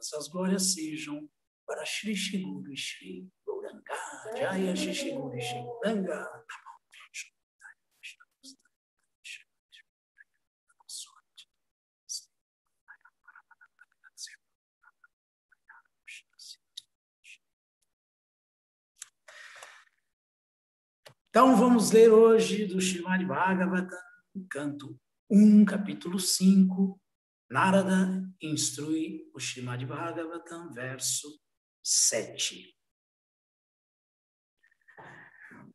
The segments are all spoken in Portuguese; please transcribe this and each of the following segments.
todas as glórias sejam para Shri Shri Guru Shri Gauranga, Jaya Shri Shri Guru Shri Gauranga. Então, vamos ler hoje do Srimad Bhagavatam, canto 1, capítulo 5. Narada instrui o Srimad Bhagavatam, verso 7.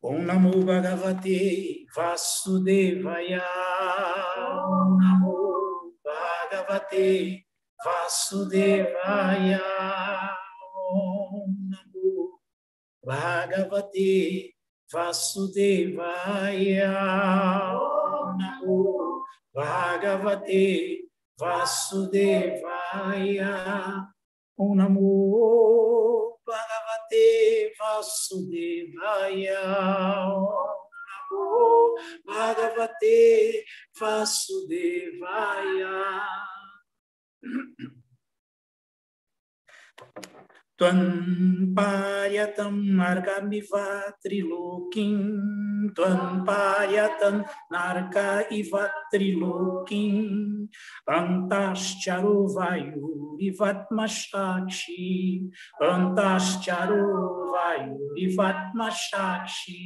Om Namo Bhagavate Vasudevaya. Om Namo Bhagavate Vasudevaya. Om Namo Bhagavate Vasudevaya. Om Namo Bhagavate Vasudevaya. Om Namo Bhagavate Vasudevaya. Om Namo Bhagavate Vasudevaya. Tvam paryatam narkamiva trilokim. Tvam paryatam narka iva trilokim. Antascharo vayurivatmashakshi. Antascharo vayurivatmashakshi.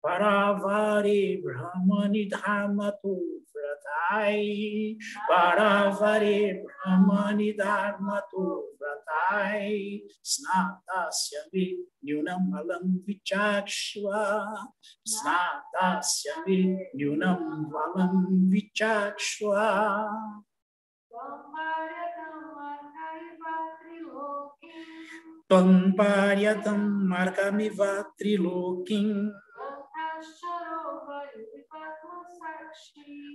Paravari brahmani dharmato vratai. Paravari brahmani dharmato vratai. Snatasya vi nyunam alam vichakshva. Snatasya vi nyunam alam vichakshva. Tvam paryatam markamiva trilokim.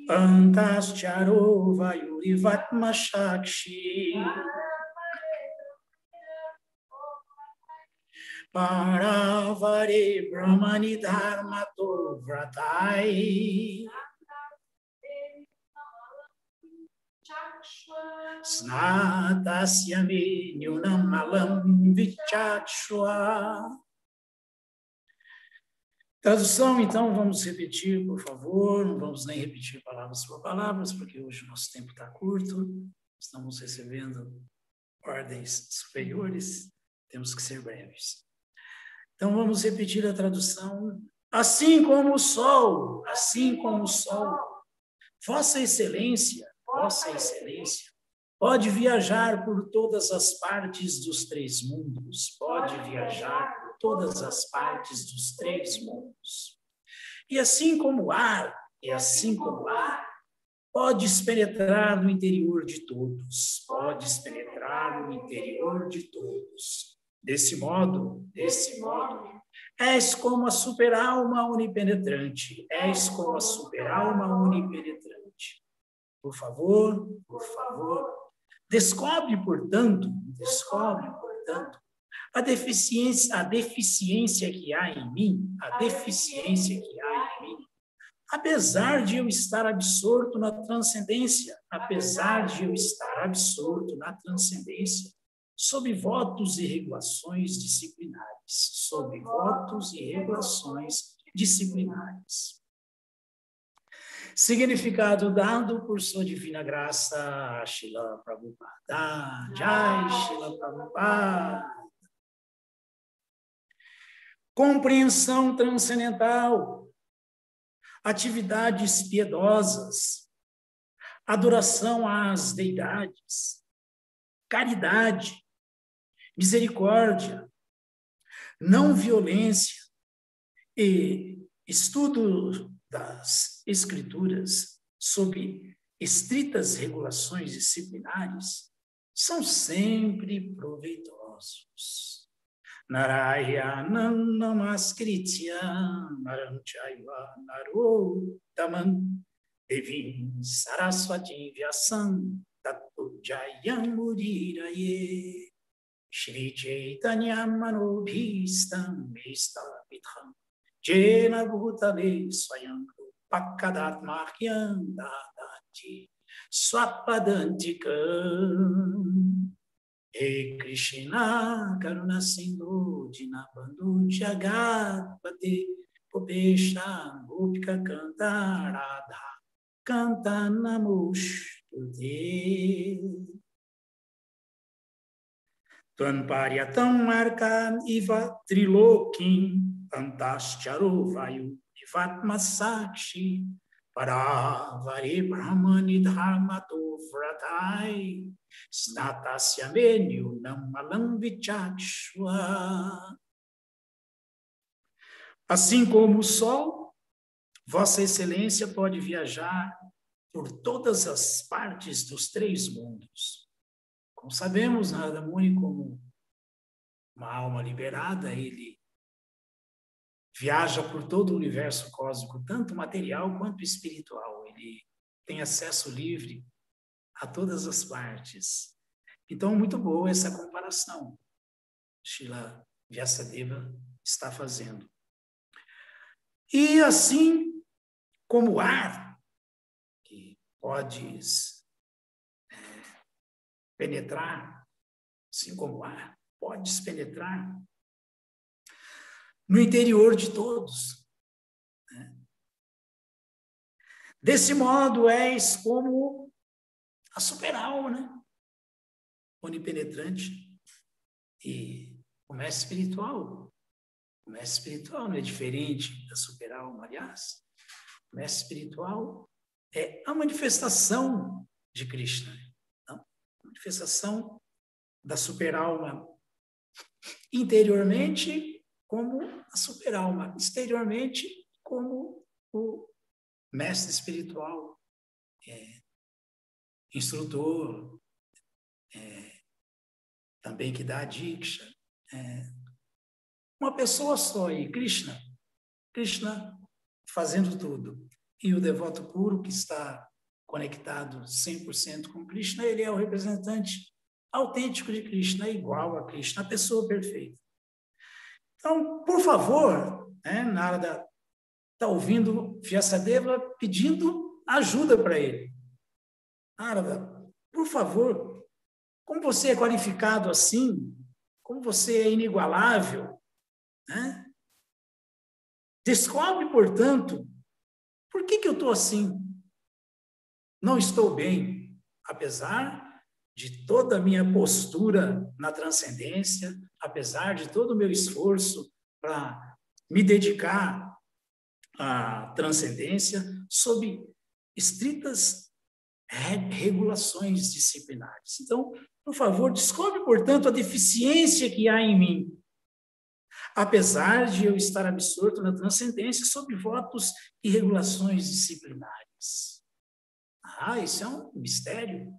Antascharo vayurivatmashakshi. Paravare brahmani dharmato vratai. Snatasyami nyunam alam vichakshva. Tradução, então, vamos repetir, por favor. Não vamos nem repetir palavras por palavras, porque hoje o nosso tempo está curto. Estamos recebendo ordens superiores. Temos que ser breves. Então, vamos repetir a tradução. Assim como o sol, Vossa Excelência, pode viajar por todas as partes dos três mundos. Pode viajar por todas as partes dos três mundos. E assim como o ar, podes penetrar no interior de todos. Podes penetrar no interior de todos. Desse modo, és como a super-alma onipenetrante. És como a super-alma onipenetrante. Por favor, descobre, portanto, a deficiência que há em mim, apesar de eu estar absorto na transcendência, sob votos e regulações disciplinares. Significado dado por sua divina graça, Srila Prabhupada. Jai Srila Prabhupada. Compreensão transcendental, atividades piedosas, adoração às deidades, caridade, misericórdia, não violência e estudo das escrituras sob estritas regulações disciplinares são sempre proveitosos. Narayanam namaskritya naram chaiva narottamam devim saraswatim vyasam tato jayam mudiraye Shri Chaitanya manobhistam mistapitham jena bhutale swayam pakadatmahyam dadati swapadantikam. He Krishna Karuna Sindhu Dinabandhu Jagat Pate Gopesha Gopika Canta Radha Canta Namostute Tvan Paryatam Arkan Iva Trilokim Tantascharo Vayu Ivatma Sakshi Paravari Brahmani Dharmato Vratai Snatasya Venyu Namalam Vichakshva. Assim como o sol, Vossa Excelência pode viajar por todas as partes dos 3 mundos. Como sabemos, Narada Muni, como uma alma liberada, ele viaja por todo o universo cósmico, tanto material quanto espiritual. Ele tem acesso livre a todas as partes. Então, muito boa essa comparação que Srila Vyasadeva está fazendo. E assim como o ar, que pode penetrar, assim como o ar pode penetrar no interior de todos. Desse modo, és como a superalma, né? Onipenetrante. E o mestre espiritual. O mestre espiritual não é diferente da superalma, aliás. O mestre espiritual é a manifestação de Krishna. Não? A manifestação da superalma interiormente como a superalma, exteriormente como o mestre espiritual, instrutor, também que dá a diksha. Uma pessoa só, e Krishna fazendo tudo. E o devoto puro que está conectado 100% com Krishna, ele é o representante autêntico de Krishna, igual a Krishna, a pessoa perfeita. Então, por favor, Narada está ouvindo Vyasadeva pedindo ajuda para ele. Narada, por favor, como você é qualificado assim, como você é inigualável, descobre, portanto, por que eu estou assim? Não estou bem, apesar de toda a minha postura na transcendência, apesar de todo o meu esforço para me dedicar à transcendência, sob estritas regulações disciplinares. Então, por favor, descobre, portanto, a deficiência que há em mim, apesar de eu estar absorto na transcendência sob votos e regulações disciplinares. Isso é um mistério.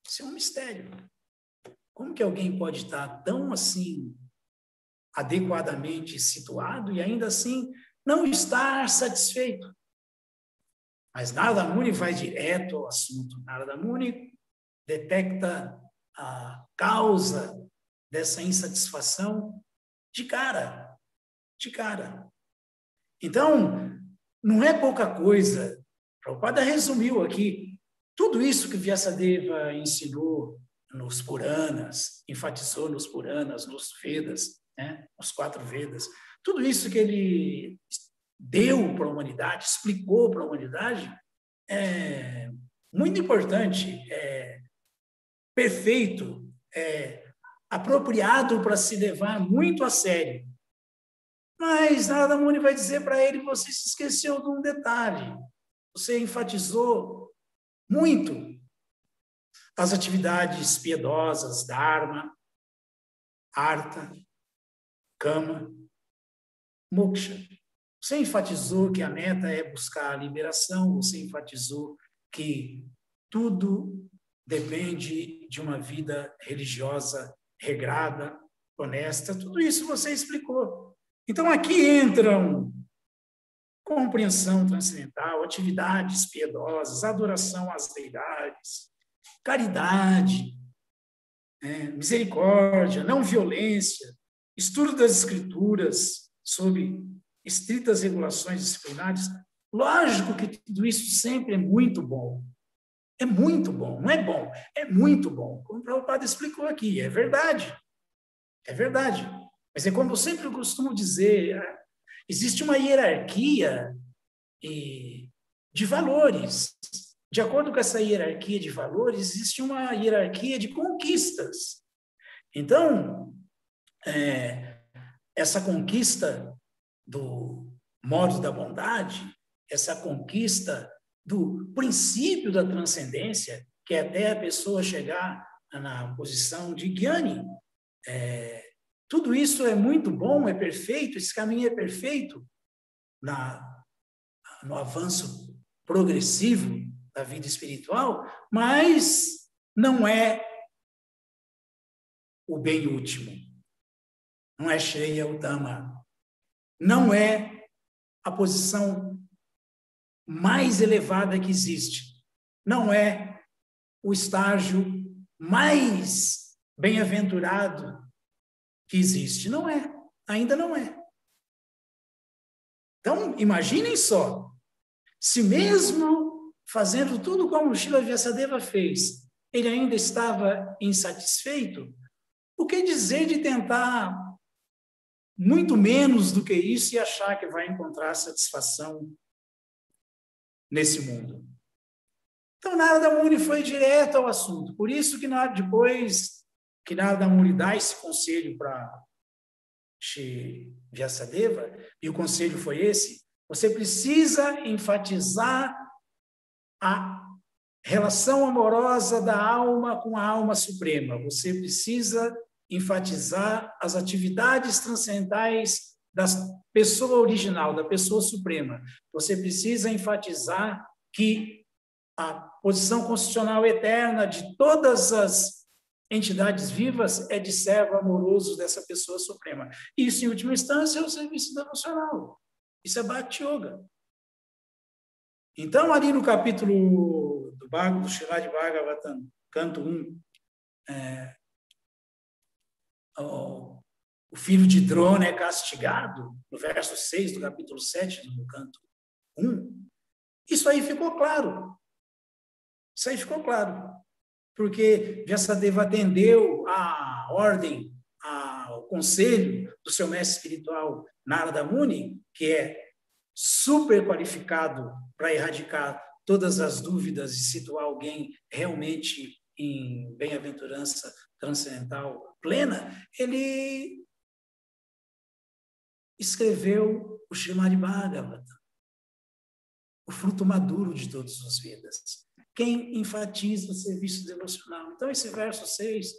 Isso é um mistério. Como que alguém pode estar tão assim adequadamente situado e ainda assim não estar satisfeito? Mas Narada Muni vai direto ao assunto. Narada Muni detecta a causa dessa insatisfação de cara. Então, não é pouca coisa. Prabhupada resumiu aqui tudo isso que Vyasadeva ensinou nos Puranas, enfatizou nos Puranas, nos Vedas, os 4 Vedas. Tudo isso que ele deu para a humanidade, explicou para a humanidade, é muito importante, é perfeito, é apropriado para se levar muito a sério. Mas Narada Muni vai dizer para ele, você se esqueceu de um detalhe. Você enfatizou muito as atividades piedosas, dharma, artha, kama, moksha. Você enfatizou que a meta é buscar a liberação, você enfatizou que tudo depende de uma vida religiosa regrada, honesta, tudo isso você explicou. Então, aqui entram compreensão transcendental, atividades piedosas, adoração às deidades, caridade, misericórdia, não violência, estudo das escrituras sob estritas regulações disciplinares. Lógico que tudo isso sempre é muito bom. É muito bom, não é bom, é muito bom. Como o Prabhupada explicou aqui, é verdade. É verdade. Mas é como eu sempre costumo dizer, existe uma hierarquia de valores. De acordo com essa hierarquia de valores, existe uma hierarquia de conquistas. Então, essa conquista do modo da bondade, essa conquista do princípio da transcendência, que é até a pessoa chegar na posição de Gyani, tudo isso é muito bom, é perfeito, esse caminho é perfeito no avanço progressivo da vida espiritual, mas não é o bem último, não é Shreya Uttama, não é a posição mais elevada que existe, não é o estágio mais bem-aventurado que existe, não é, ainda não é. Então, imaginem só, se mesmo fazendo tudo como Srila Vyasadeva fez, ele ainda estava insatisfeito, o que dizer de tentar muito menos do que isso e achar que vai encontrar satisfação nesse mundo? Então, Narada Muni foi direto ao assunto. Por isso que depois que Narada Muni dá esse conselho para Vyasadeva, e o conselho foi esse: você precisa enfatizar a relação amorosa da alma com a alma suprema. Você precisa enfatizar as atividades transcendentais da pessoa original, da pessoa suprema. Você precisa enfatizar que a posição constitucional eterna de todas as entidades vivas é de servo amoroso dessa pessoa suprema. Isso, em última instância, é o serviço devocional. Isso é Bhakti Yoga. Então, ali no capítulo do Srimad Bhagavatam, canto 1, o filho de Drona é castigado, no verso 6 do capítulo 7 do canto 1, isso aí ficou claro. Isso aí ficou claro. Porque Vyasadeva atendeu à ordem, ao conselho do seu mestre espiritual Narada Muni, que é super qualificado para erradicar todas as dúvidas e situar alguém realmente em bem-aventurança transcendental plena, ele escreveu o Srimad Bhagavatam, o fruto maduro de todas as vidas. Quem enfatiza o serviço devocional. Então, esse verso 6,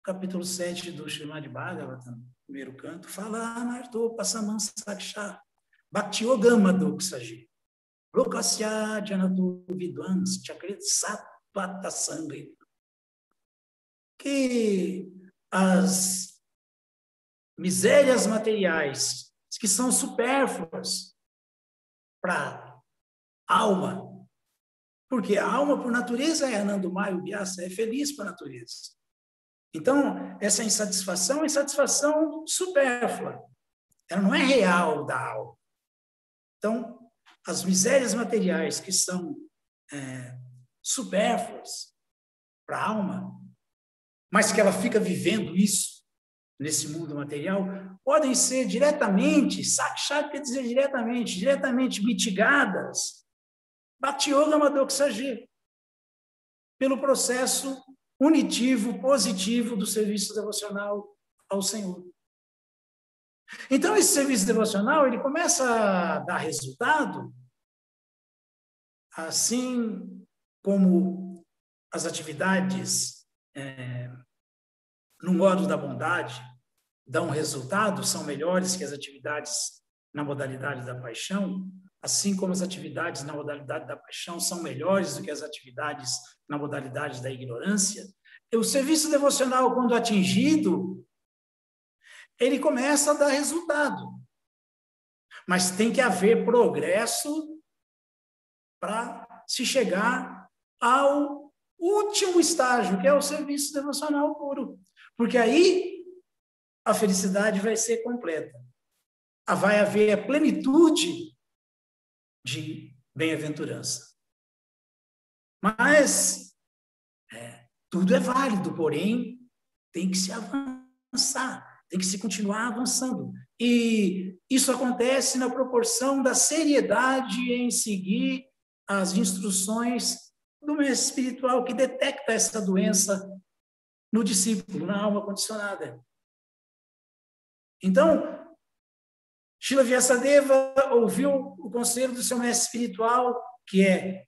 capítulo 7 do Srimad Bhagavatam, primeiro canto, fala Anarto Pasaman Saksha Bhakti Yogama Doksaji Lokasya Janatu Vidvans Chakrit Satvata Sangri, que as misérias materiais que são supérfluas para a alma, porque a alma, por natureza, é Anandamaya Vyasa, é feliz por natureza. Então, essa insatisfação é insatisfação supérflua. Ela não é real da alma. Então, as misérias materiais que são supérfluas para a alma, mas que ela fica vivendo isso nesse mundo material, podem ser diretamente, sakshat quer dizer diretamente mitigadas, Bhakti Yoga Madoksaji, pelo processo unitivo, positivo do serviço devocional ao Senhor. Então, esse serviço devocional, ele começa a dar resultado, assim como as atividades no modo da bondade dão resultado, são melhores que as atividades na modalidade da paixão, assim como as atividades na modalidade da paixão são melhores do que as atividades na modalidade da ignorância, o serviço devocional, quando atingido, ele começa a dar resultado. Mas tem que haver progresso para se chegar ao último estágio, que é o serviço devocional puro. Porque aí a felicidade vai ser completa. Vai haver a plenitude de bem-aventurança. Mas tudo é válido, porém, tem que se avançar, tem que se continuar avançando. E isso acontece na proporção da seriedade em seguir as instruções do mestre espiritual que detecta essa doença no discípulo, na alma condicionada. Então, Srila Vyasadeva ouviu o conselho do seu mestre espiritual, que é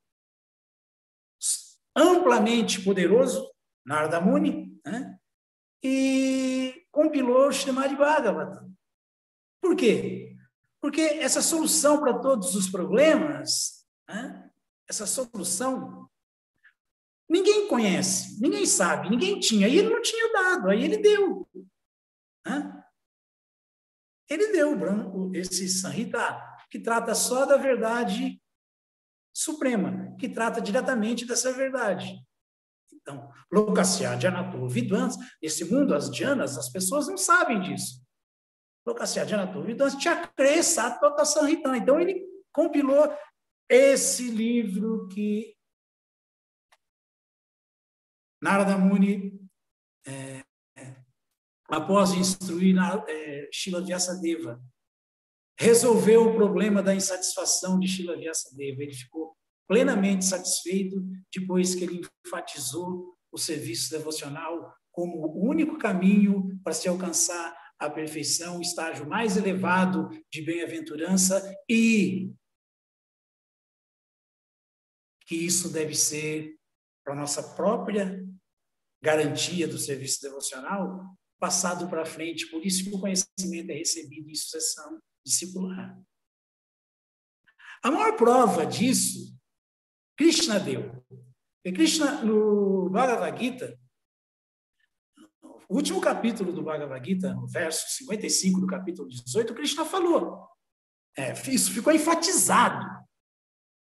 amplamente poderoso, Narada Muni, né? E compilou o Srimad Bhagavatam. Por quê? Porque essa solução para todos os problemas, né? Essa solução, ninguém conhece, ninguém sabe, ninguém tinha, e ele não tinha dado, aí ele deu. Né? Ele deu esse Samhita, que trata só da verdade suprema, que trata diretamente dessa verdade. Então, Lokasya Janato Vidvans, nesse mundo, as Jhanas, as pessoas não sabem disso. Lokasya Janato Vidvans Chakre Sattva Samhita. Então, ele compilou esse livro que Narada Muni, após instruir Srila Vyasadeva, resolveu o problema da insatisfação de Srila Vyasadeva. Ele ficou plenamente satisfeito depois que ele enfatizou o serviço devocional como o único caminho para se alcançar a perfeição, o estágio mais elevado de bem-aventurança, e que isso deve ser, para a nossa própria garantia do serviço devocional, passado para frente. Por isso que o conhecimento é recebido em sucessão discipular. A maior prova disso, Krishna deu. E Krishna, no Bhagavad Gita, o último capítulo do Bhagavad Gita, no verso 55 do capítulo 18, Krishna falou. Isso ficou enfatizado.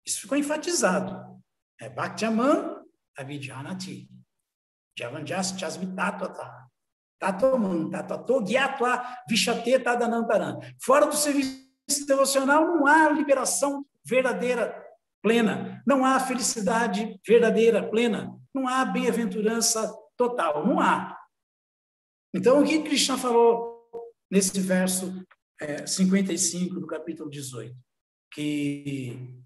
Isso ficou enfatizado. Bhaktiaman avidyanati. Javanjas chasmitatata. Tatoman, tatato, gyatva, vishate, tadanantaran. Fora do serviço devocional não há liberação verdadeira, plena. Não há felicidade verdadeira, plena. Não há bem-aventurança total. Não há. Então, o que Krishna falou nesse verso 55 do capítulo 18? Que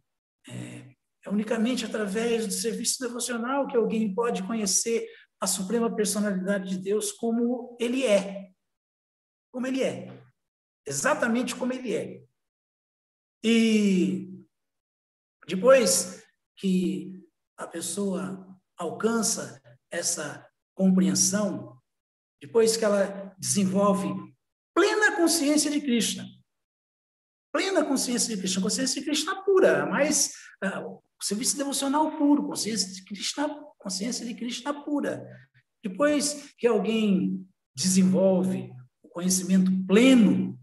é unicamente através do serviço devocional que alguém pode conhecer a suprema personalidade de Deus como ele é. Como ele é. Exatamente como ele é. E depois que a pessoa alcança essa compreensão, depois que ela desenvolve plena consciência de Krishna, plena consciência de Krishna, consciência de Krishna pura, mas o serviço devocional puro, consciência de Krishna pura. Depois que alguém desenvolve o conhecimento pleno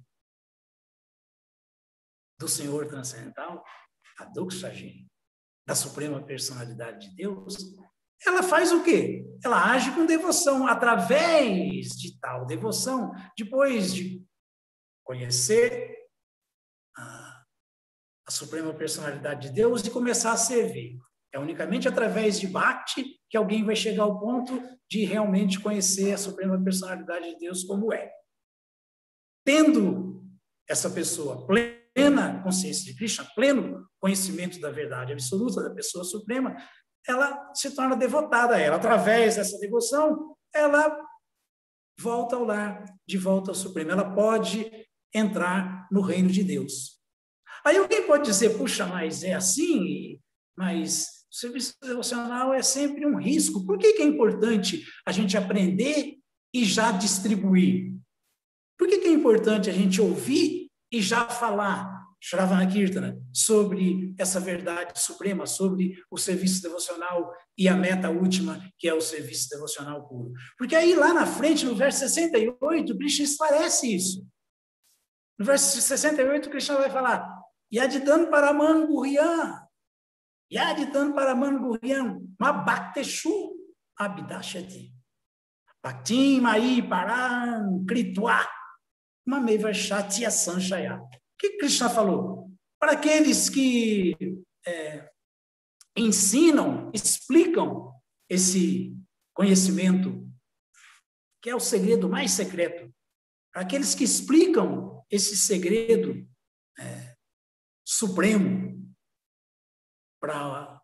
do Senhor transcendental, a Dokshajin, da suprema personalidade de Deus, ela faz o quê? Ela age com devoção. Através de tal devoção, depois de conhecer a suprema personalidade de Deus e começar a servir. É unicamente através de Bhakti que alguém vai chegar ao ponto de realmente conhecer a suprema personalidade de Deus como é. Tendo essa pessoa plena consciência de Krishna, pleno conhecimento da verdade absoluta da pessoa suprema, ela se torna devotada a ela. Através dessa devoção, ela volta ao lar, de volta ao Supremo. Ela pode entrar no reino de Deus. Aí alguém pode dizer, puxa, mas é assim, mas o serviço devocional é sempre um risco. Por que é importante a gente aprender e já distribuir? Por que é importante a gente ouvir e já falar, Shravana Kirtana, sobre essa verdade suprema, sobre o serviço devocional e a meta última, que é o serviço devocional puro? Porque aí lá na frente, no verso 68, Krishna esclarece isso. No verso 68, Krishna vai falar, Yaditan Paraman Guryan, Yaditan Paraman Guryan, Ma Bhakteshu Abhidashati, Bhaktim Mai Paran Kritwa, Mameva Shatya Sanshaya. O que Krishna falou? Para aqueles que ensinam, explicam esse conhecimento, que é o segredo mais secreto. Aqueles que explicam esse segredo supremo para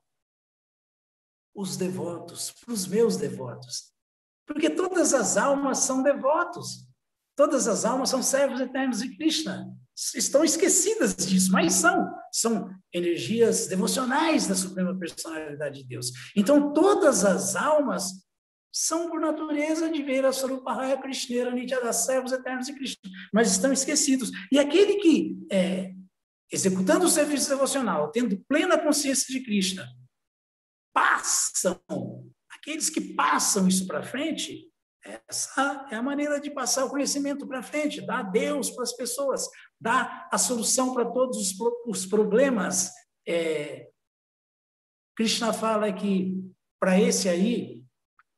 os devotos, para os meus devotos. Porque todas as almas são devotos. Todas as almas são servos eternos de Krishna. Estão esquecidas disso, mas são energias devocionais da Suprema Personalidade de Deus. Então, todas as almas são, por natureza, de ver a Sarupahaya Krishneira Nityada, servos eternos de Krishna, mas estão esquecidos. E aquele que, executando o serviço devocional, tendo plena consciência de Krishna, aqueles que passam isso para frente, essa é a maneira de passar o conhecimento para frente, dar Deus para as pessoas, dar a solução para todos os problemas. Krishna fala que, para esse aí,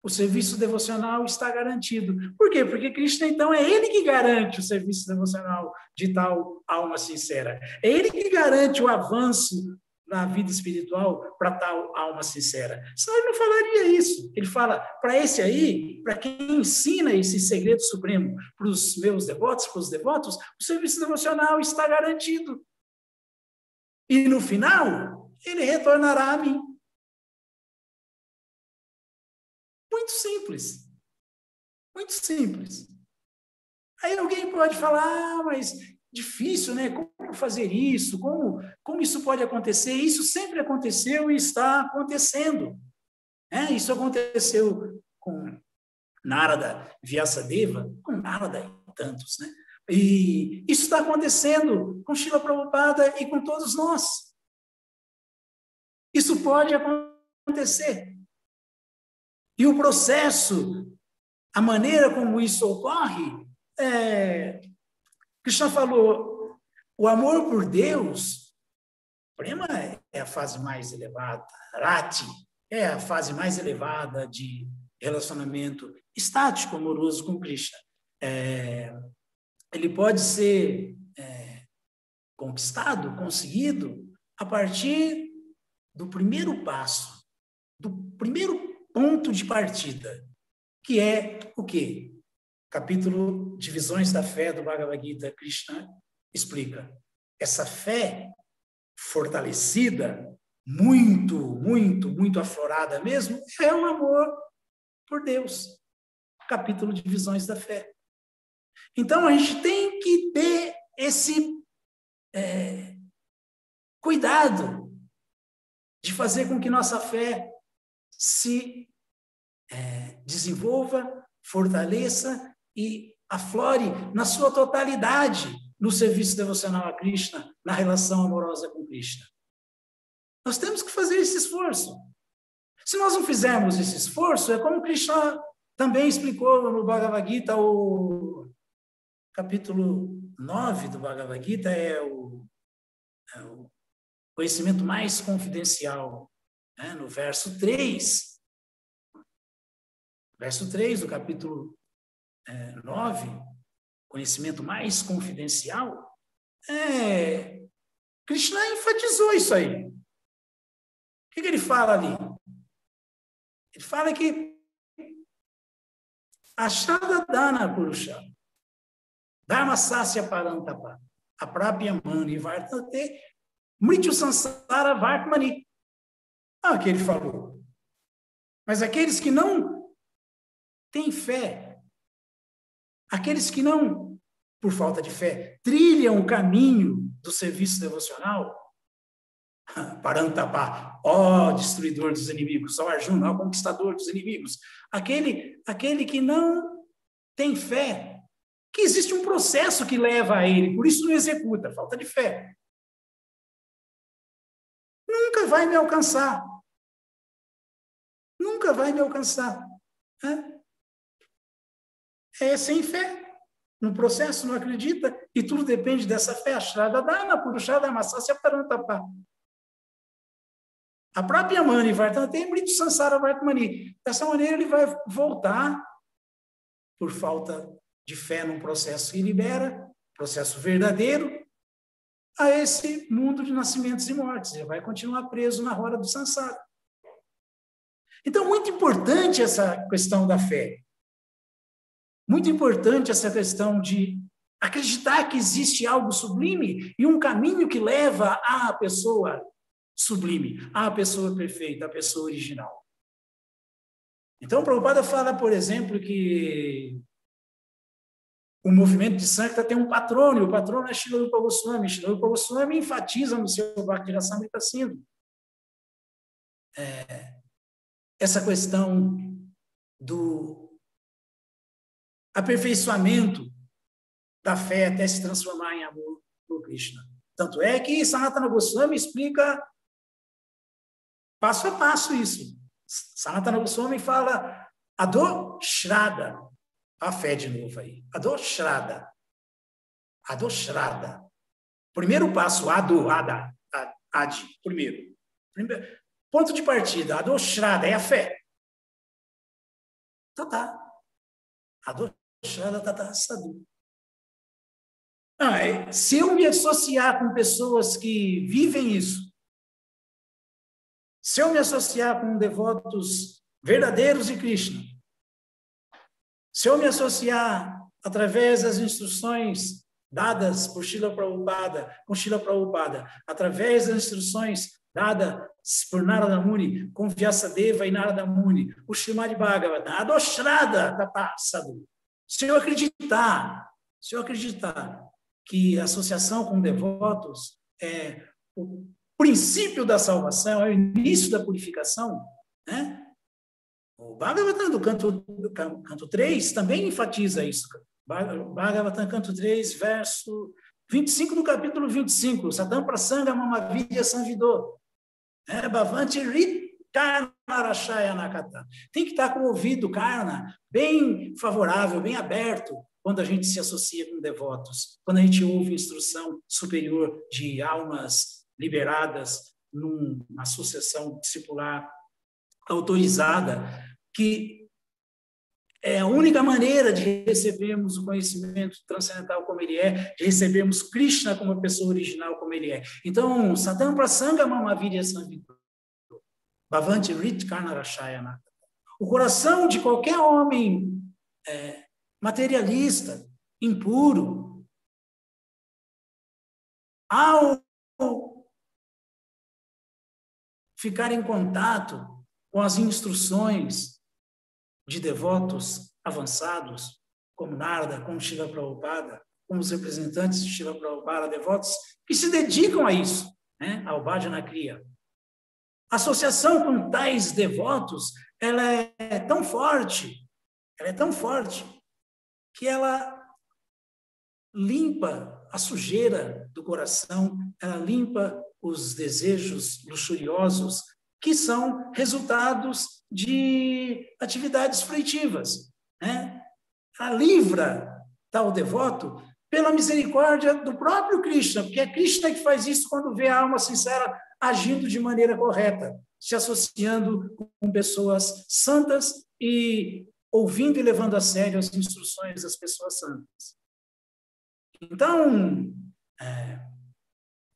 o serviço devocional está garantido. Por quê? Porque Krishna, então, é ele que garante o serviço devocional de tal alma sincera. É ele que garante o avanço na vida espiritual para tal alma sincera. Senão ele não falaria isso. Ele fala, para esse aí, para quem ensina esse segredo supremo para os meus devotos, para os devotos, o serviço devocional está garantido. E no final, ele retornará a mim. Muito simples. Muito simples. Aí alguém pode falar, mas difícil, né? Como fazer isso? Como isso pode acontecer? Isso sempre aconteceu e está acontecendo. Isso aconteceu com Narada Vyasadeva, com Narada e tantos, né? E isso está acontecendo com Srila Prabhupada e com todos nós. Isso pode acontecer. E o processo, a maneira como isso ocorre, Krishna falou, o amor por Deus, prema é a fase mais elevada, rati é a fase mais elevada de relacionamento estático, amoroso com Krishna. Ele pode ser conquistado, conseguido, a partir do primeiro passo, do primeiro ponto de partida, que é o quê? Capítulo Divisões da Fé do Bhagavad Gita, Krishna explica. Essa fé fortalecida, muito, muito, muito aflorada mesmo, é o amor por Deus. Capítulo Divisões da Fé. Então, a gente tem que ter esse cuidado de fazer com que nossa fé se desenvolva, fortaleça e aflore na sua totalidade no serviço devocional a Krishna, na relação amorosa com Krishna. Nós temos que fazer esse esforço. Se nós não fizermos esse esforço, é como Krishna também explicou no Bhagavad Gita, o capítulo 9 do Bhagavad Gita é o conhecimento mais confidencial, né? No verso 3. Verso 3 do capítulo 9, conhecimento mais confidencial, Krishna enfatizou isso aí. O que ele fala ali? Ele fala que Ashadadana Purusha, Dharma Sasya Parantapa, Aprapya Mani Vartate, Mrityu Sansara Vartmani. O que ele falou. Mas aqueles que não têm fé, aqueles que não, por falta de fé, trilham o caminho do serviço devocional, Parantapa, destruidor dos inimigos, Arjuna, conquistador dos inimigos, aquele que não tem fé, que existe um processo que leva a ele, por isso não executa, falta de fé. Nunca vai me alcançar. Nunca vai me alcançar. É sem fé. No processo não acredita e tudo depende dessa fé. Ashradadana, Purushada, Masasya Parantapa. A própria Mani Vartante, Mrityu Sansara Vartmani. Dessa maneira ele vai voltar por falta de fé num processo que libera, processo verdadeiro, a esse mundo de nascimentos e mortes. Ele vai continuar preso na roda do Sansara. Então, muito importante essa questão da fé. Muito importante essa questão de acreditar que existe algo sublime e um caminho que leva à pessoa sublime, à pessoa perfeita, à pessoa original. Então, Prabhupada fala, por exemplo, que o movimento de Sankirtan tem um patrono, e o patrono é Srila Rupa Goswami. Srila Rupa Goswami enfatiza no seu Bhakti Rasamrita Sindhu essa questão do aperfeiçoamento da fé até se transformar em amor por Krishna. Tanto é que Sanatana Goswami explica passo a passo isso. Sanatana Goswami fala Ado Shraddha, a fé de novo aí. Ado Shraddha. Ado Shraddha. Primeiro passo, Ado, Ada, Adi, primeiro. Ponto de partida, Ado Shraddha é a fé. Tata. Ado Shraddha Tata Sadhu. Se eu me associar com pessoas que vivem isso, se eu me associar com devotos verdadeiros de Krishna, se eu me associar através das instruções dadas por Srila Prabhupada, com Srila Prabhupada, através das instruções dadas por Narada Muni, com Vyasadeva e Narada Muni, o Srimad Bhagavatam, Ado Shraddha Tata Sadhu. Se eu acreditar que a associação com devotos é o princípio da salvação, é o início da purificação, né? O Bhagavatam do canto 3 também enfatiza isso. Bhagavatam, canto 3, verso 25 do capítulo 25. Satam prasanga mamavidya sanvidô. Bhavanti rit karna rashaya nakata. Tem que estar com o ouvido karna bem favorável, bem aberto, quando a gente se associa com devotos, quando a gente ouve instrução superior de almas liberadas numa sucessão discipular autorizada, que é a única maneira de recebermos o conhecimento transcendental como ele é, de recebermos Krishna como a pessoa original como ele é. Então, Satam prasanga mamavidya sanvidô. Bhavanti rit karna rashaya nakata. O coração de qualquer homem materialista, impuro, ao ficar em contato com as instruções de devotos avançados, como Narada, como Srila Prabhupada, como os representantes de Srila Prabhupada, devotos que se dedicam a isso, né, ao Bhajana Kriya. A associação com tais devotos, ela é tão forte, que ela limpa a sujeira do coração, ela limpa os desejos luxuriosos, que são resultados de atividades fruitivas, né? Ela livra tal devoto pela misericórdia do próprio Krishna, porque é Krishna que faz isso quando vê a alma sincera agindo de maneira correta, se associando com pessoas santas e ouvindo e levando a sério as instruções das pessoas santas. Então,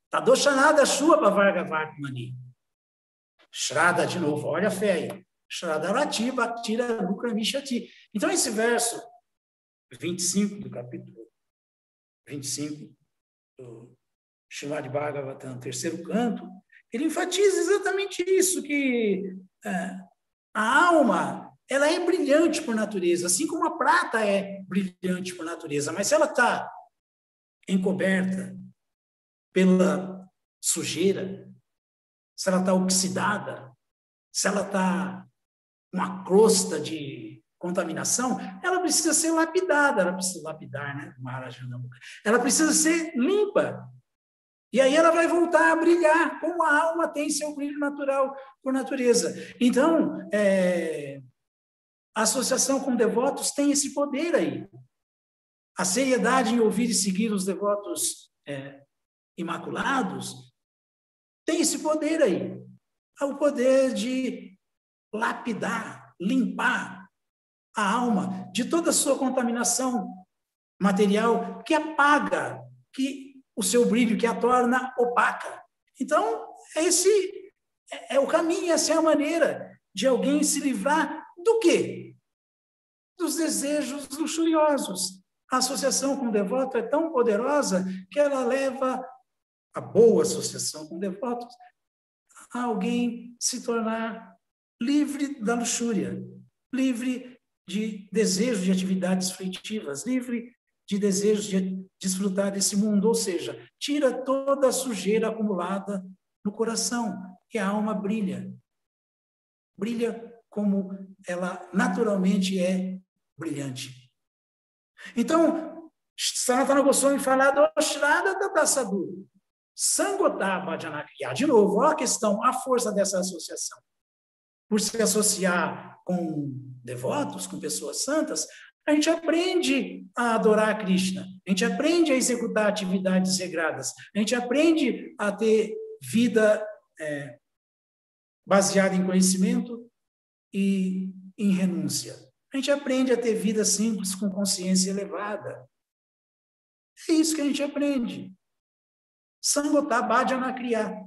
Tadoshanada Shua Bhavargavartmani. Shraddha, de novo, olha a fé aí. Shraddha Rati Bhaktira Nukramishati. Então, esse verso 25 do capítulo 25 do Srimad Bhagavatam, terceiro canto, ele enfatiza exatamente isso, que a alma, ela é brilhante por natureza, assim como a prata é brilhante por natureza, mas se ela está encoberta pela sujeira, se ela está oxidada, se ela está com uma crosta de contaminação, ela precisa ser lapidada, ela precisa lapidar, né? Ela precisa ser limpa. E aí ela vai voltar a brilhar, como a alma tem seu brilho natural por natureza. Então, a associação com devotos tem esse poder aí. A seriedade em ouvir e seguir os devotos imaculados tem esse poder aí. É o poder de lapidar, limpar a alma de toda a sua contaminação material que apaga o seu brilho, que a torna opaca. Então, esse é o caminho, essa é a maneira de alguém se livrar do quê? Dos desejos luxuriosos. A associação com o devoto é tão poderosa que ela leva a boa associação com devotos a alguém se tornar livre da luxúria, livre de desejo de atividades fruitivas, livre de desejo de desfrutar desse mundo, ou seja, tira toda a sujeira acumulada no coração e a alma brilha. Brilha como ela naturalmente é brilhante. Então, Sanatana Goswami fala do Shrada Tata Sadhu, Sangota Bhajanakriya. De novo, olha a questão, a força dessa associação. Por se associar com devotos, com pessoas santas, a gente aprende a adorar Krishna, a gente aprende a executar atividades regradas, a gente aprende a ter vida baseada em conhecimento e em renúncia. A gente aprende a ter vida simples com consciência elevada. É isso que a gente aprende. Sangota Bhajanakriya.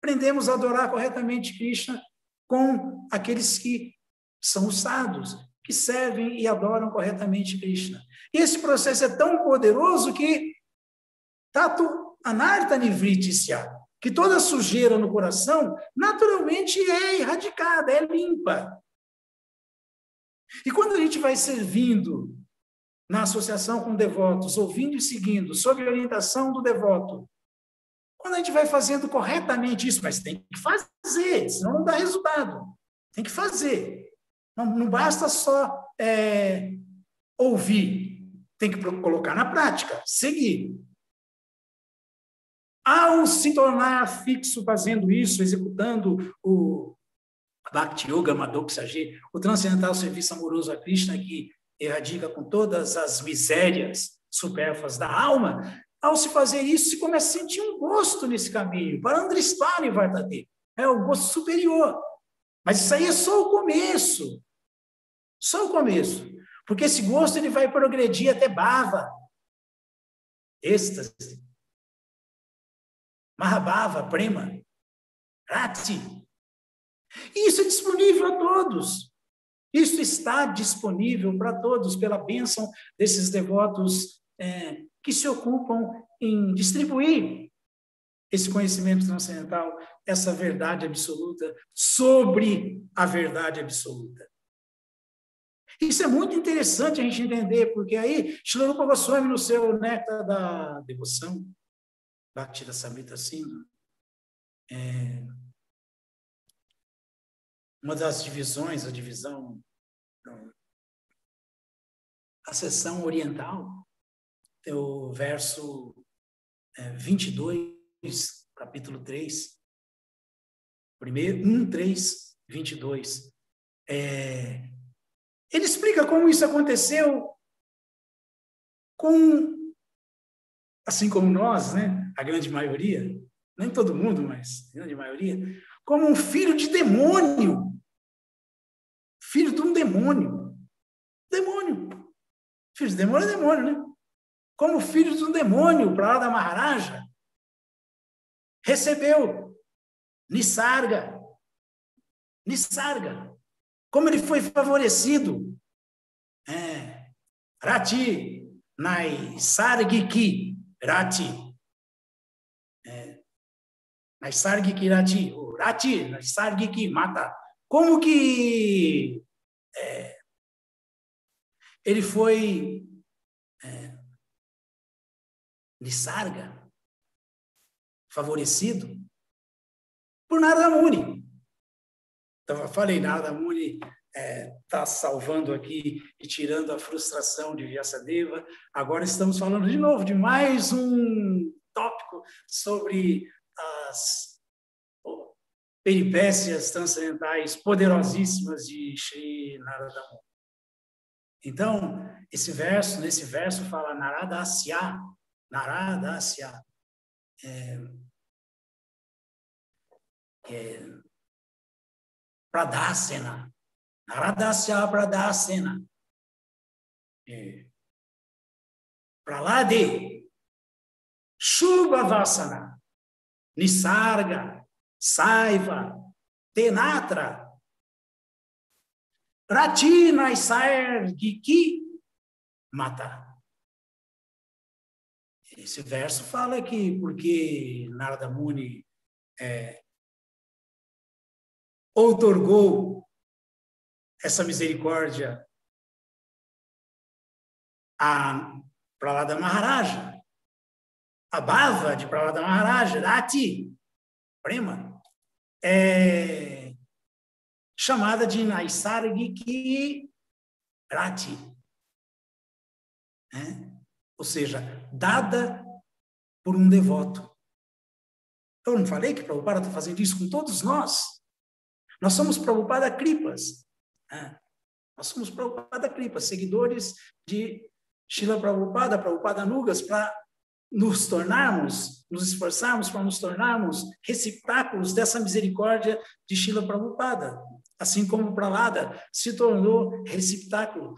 Aprendemos a adorar corretamente Krishna com aqueles que são os sadhus, que servem e adoram corretamente Krishna. E esse processo é tão poderoso que Tato Anartha Nivritisya, que toda sujeira no coração naturalmente é erradicada, é limpa. E quando a gente vai servindo na associação com devotos, ouvindo e seguindo, sob a orientação do devoto, quando a gente vai fazendo corretamente isso, mas tem que fazer, senão não dá resultado. Tem que fazer. Não basta só ouvir, tem que colocar na prática, seguir. Ao se tornar fixo fazendo isso, executando o Bhakti Yoga Madhoksaji, o transcendental serviço amoroso a Krishna, que erradica com todas as misérias supérfluas da alma, ao se fazer isso, se começa a sentir um gosto nesse caminho, para Andristani Vardhate, é o gosto superior. Mas isso aí é só o começo. Só o começo. Porque esse gosto ele vai progredir até bhava, êxtase, mahabhava, prema, rati. E isso é disponível a todos. Isso está disponível para todos pela bênção desses devotos que se ocupam em distribuir esse conhecimento transcendental, essa verdade absoluta sobre a verdade absoluta. Isso é muito interessante a gente entender, porque aí Śrīla Rupa Goswami, no seu Néctar da Devoção, Bhakti Rasamrita Sindhu, uma das divisões, a seção oriental, é o verso 22, capítulo 3, 1, 3, 22. Ele explica como isso aconteceu assim como nós, né? A grande maioria, nem todo mundo, mas a grande maioria, como um filho de demônio. Filho de um demônio. Demônio. Filho de demônio é demônio, né? Como filho de um demônio, para lá da Maharaja, recebeu Nisarga. Como ele foi favorecido. Rati, Naisargiki, Rati. Naisargiki, Rati. Rati, Naisargiki, mata. Como que ele foi Nisarga, favorecido por Narada Muni. Então, eu falei, Narada Muni está salvando aqui e tirando a frustração de Vyasadeva. Agora estamos falando de novo de mais um tópico sobre as peripécias transcendentais poderosíssimas de Shri Narada Muni. Então, nesse verso fala Narada Asya, Pradasena. Naradasya Pradasena. Pralade. Shubhavasana. Nisarga. Saiva. Tenatra. Rati Naisar Giki Mata. Esse verso fala que porque Narada Muni outorgou essa misericórdia a Prahlada Maharaja, a bhava de Prahlada Maharaja, Rati, prema, é chamada de Naisargiki Rati, ou seja, dada por um devoto. Eu não falei que Prabhupada está fazendo isso com todos nós? Nós somos Prabhupada Kripas. Nós somos Prabhupada Kripas, seguidores de Srila Prabhupada, Prabhupada Nugas, para nos esforçarmos para nos tornarmos receptáculos dessa misericórdia de Srila Prabhupada. Assim como Prahlada se tornou receptáculo.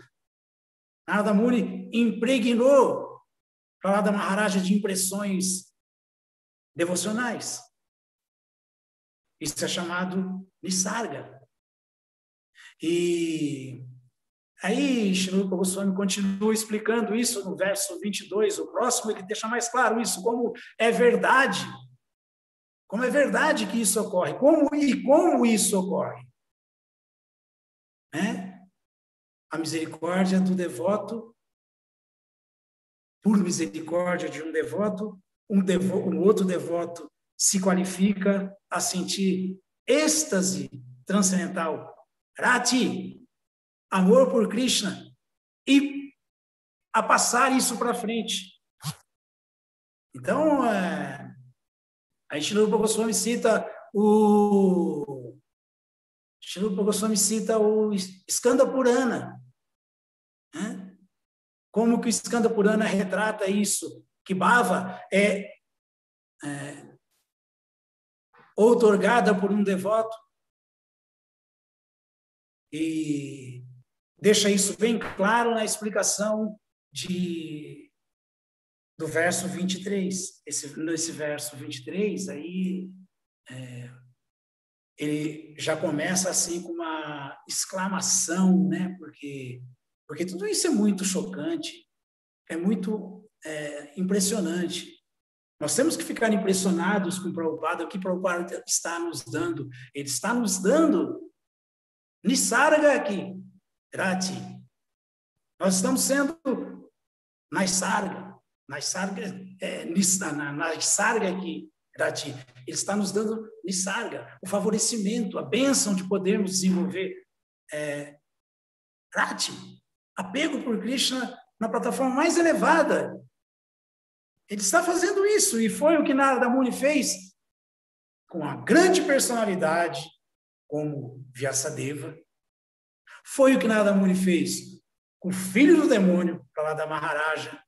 Narada Muni impregnou Prahlada Maharaja de impressões devocionais. Isso é chamado Nisarga. E aí, Srila Rupa Goswami continua explicando isso no verso 22, o próximo, ele deixa mais claro isso, como é verdade que isso ocorre, como isso ocorre. A misericórdia do devoto, por misericórdia de um devoto, um outro devoto se qualifica a sentir êxtase transcendental, Rati, amor por Krishna, e a passar isso para frente. Então, a Srila Rupa Goswami cita o Skanda Purana. Como que o Skanda Purana retrata isso? Que bhava é outorgada por um devoto. E deixa isso bem claro na explicação do verso 23. Nesse verso 23, aí, ele já começa assim com uma exclamação, né? Porque tudo isso é muito chocante, é muito impressionante. Nós temos que ficar impressionados com o Prabhupada, o que o Prabhupada está nos dando. Ele está nos dando Nisarga aqui, Rati. Nós estamos sendo Naisarga aqui, Rati. Ele está nos dando Nisarga, o favorecimento, a bênção de podermos desenvolver Rati, apego por Krishna na plataforma mais elevada. Ele está fazendo isso, e foi o que Narada Muni fez com a grande personalidade como Vyasadeva. Foi o que Narada Muni fez com o filho do demônio, Prahlada Maharaja.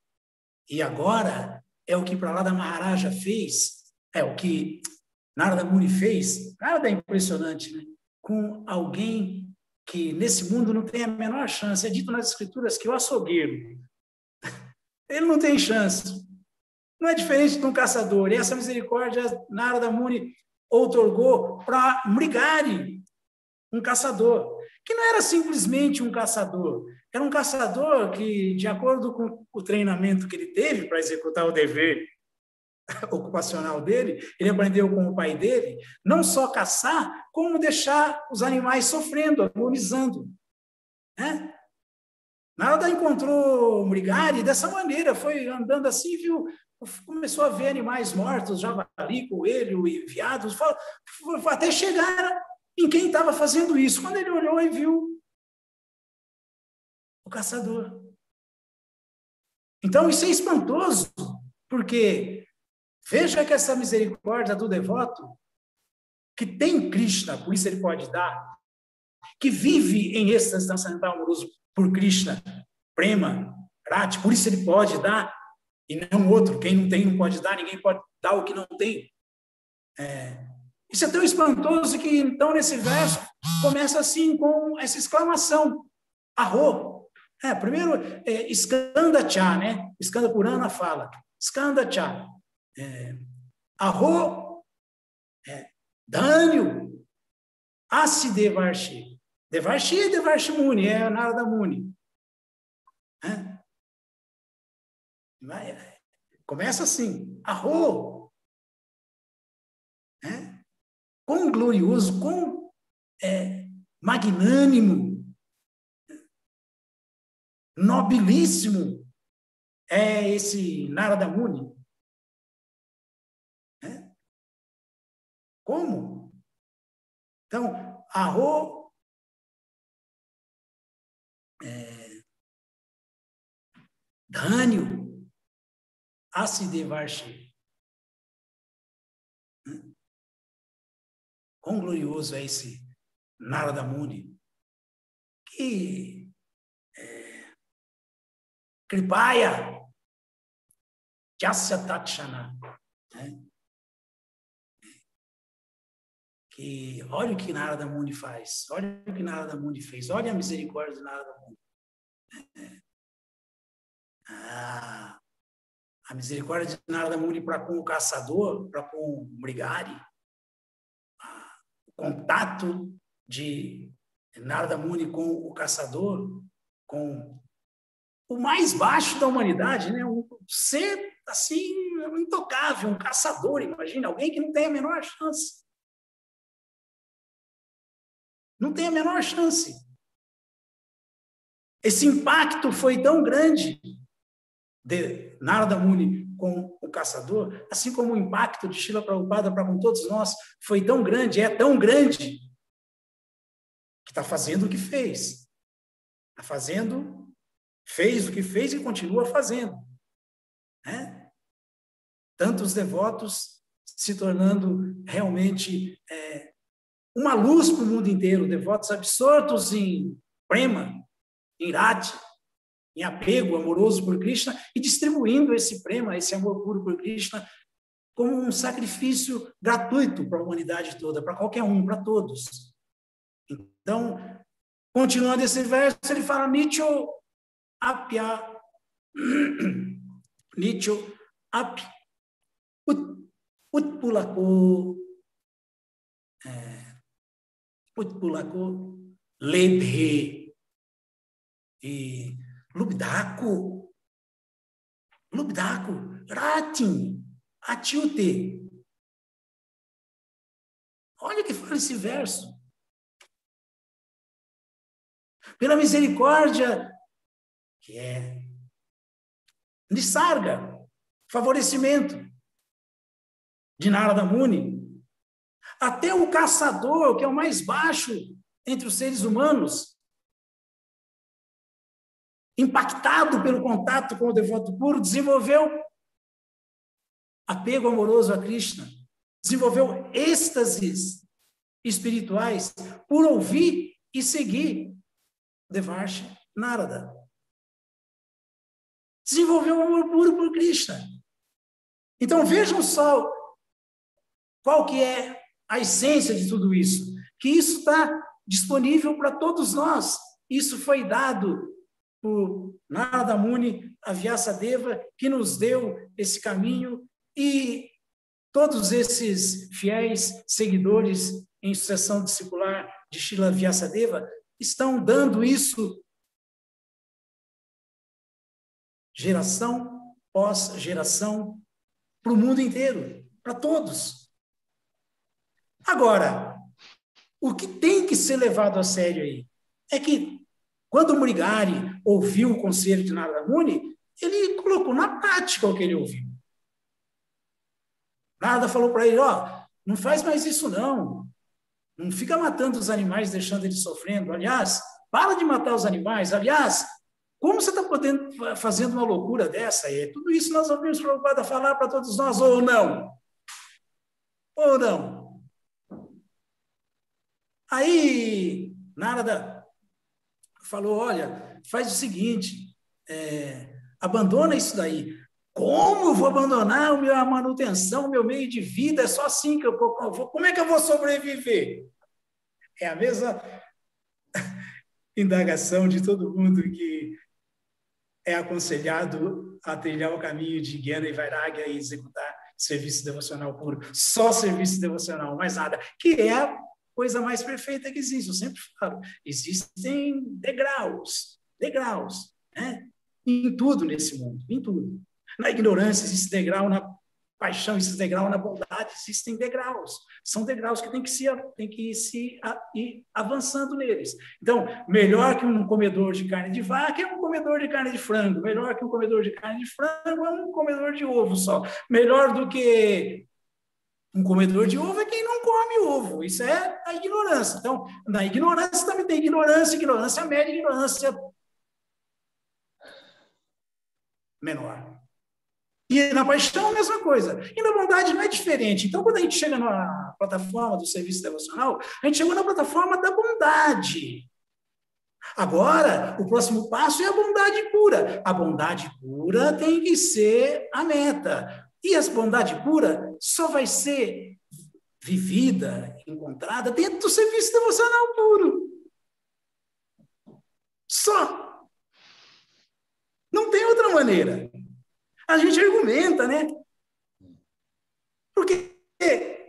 E agora é o que Prahlada Maharaja fez, é o que Narada Muni fez. Nada é impressionante, né? Com alguém que nesse mundo não tem a menor chance. É dito nas escrituras que o açougueiro, ele não tem chance. Não é diferente de um caçador. E essa misericórdia Narada Muni outorgou para Mrigari, um caçador, que não era simplesmente um caçador, era um caçador que, de acordo com o treinamento que ele teve para executar o dever ocupacional dele, ele aprendeu com o pai dele, não só caçar, como deixar os animais sofrendo, agonizando. Narada encontrou Mrigari dessa maneira, foi andando assim, viu, começou a ver animais mortos, javali, coelho e veados, até chegar em quem estava fazendo isso. Quando ele olhou e viu o caçador. Então, isso é espantoso, porque veja que essa misericórdia do devoto, que tem Krishna, por isso ele pode dar, que vive em êxtase transcendental amoroso por Krishna, prema, rati, por isso ele pode dar, e não outro. Quem não tem não pode dar, ninguém pode dar o que não tem. Isso é tão espantoso que, então, nesse verso, começa assim, com essa exclamação, Arro. Primeiro, Skanda Cha, né? Skanda Purana fala, Skanda Cha, Arro, Dânio, Asidevarshi. Devarshi e Devarshi Muni, é Narada Muni. Começa assim, Arro. Quão glorioso, quão magnânimo, nobilíssimo é esse Narada Muni. Como? Então, Arro Dhânio Asidevarshi. Quão glorioso é esse Narada Muni, que Kripaya Jasya Tatshana, que olha o que Narada Muni faz, olha o que Narada Muni fez, olha a misericórdia de Narada Muni. A misericórdia de Narada Muni para com o caçador, para com o Mrigari, o contato de Narada Muni com o caçador, com o mais baixo da humanidade, né? Um ser assim, intocável, um caçador, imagina, alguém que não tem a menor chance. Não tem a menor chance. Esse impacto foi tão grande de Narada Muni com o caçador, assim como o impacto de Srila Prabhupada para com todos nós foi tão grande, é tão grande, que está fazendo o que fez. Está fazendo, fez o que fez e continua fazendo. Tantos devotos se tornando realmente uma luz para o mundo inteiro, devotos absortos em prema, em rati, em apego amoroso por Krishna e distribuindo esse prema, esse amor puro por Krishna como um sacrifício gratuito para a humanidade toda, para qualquer um, para todos. Então, continuando esse verso, ele fala Nicho apya Nicho ap utpulako lebhe e lubdaku ratin atiute. Olha o que fala esse verso. Pela misericórdia que é nisarga, favorecimento de Narada Muni, até o caçador, que é o mais baixo entre os seres humanos, impactado pelo contato com o devoto puro, desenvolveu apego amoroso a Krishna, desenvolveu êxtases espirituais por ouvir e seguir Devarshi Narada. Desenvolveu amor puro por Krishna. Então vejam só qual que é a essência de tudo isso, que isso está disponível para todos nós. Isso foi dado por Narada Muni, a Vyasadeva, que nos deu esse caminho, e todos esses fiéis seguidores em sucessão discipular de Srila Vyasadeva estão dando isso geração pós geração para o mundo inteiro, para todos. Agora, o que tem que ser levado a sério aí é que quando o Mrigari ouviu o conselho de Narada Muni, ele colocou na prática o que ele ouviu. Narada falou para ele, não faz mais isso não. Não fica matando os animais, deixando eles sofrendo. Aliás, para de matar os animais. Aliás, como você está fazendo uma loucura dessa? E tudo isso nós ouvimos Prabhupada falar para todos nós, ou não? Ou não? Aí, Narada falou, olha, faz o seguinte, abandona isso daí. Como eu vou abandonar a manutenção, o meu meio de vida? É só assim que eu vou. Como é que eu vou sobreviver? É a mesma indagação de todo mundo que é aconselhado a trilhar o caminho de Gyana e Vairagya e executar serviço devocional puro. Só serviço devocional, mais nada. Que é coisa mais perfeita que existe. Eu sempre falo, existem degraus, né? Em tudo nesse mundo, em tudo. Na ignorância existe degrau, na paixão existe degrau, na bondade existem degraus. São degraus que tem que se ir avançando neles. Então, melhor que um comedor de carne de vaca é um comedor de carne de frango. Melhor que um comedor de carne de frango é um comedor de ovo só. Melhor do que um comedor de ovo é quem não come ovo. Isso é a ignorância. Então, na ignorância também tem ignorância média, ignorância menor. E na paixão, a mesma coisa. E na bondade não é diferente. Então, quando a gente chega na plataforma do serviço devocional, a gente chegou na plataforma da bondade. Agora, o próximo passo é a bondade pura. A bondade pura tem que ser a meta. E a bondade pura só vai ser vivida, encontrada dentro do serviço devocional puro. Só. Não tem outra maneira. A gente argumenta, né? Porque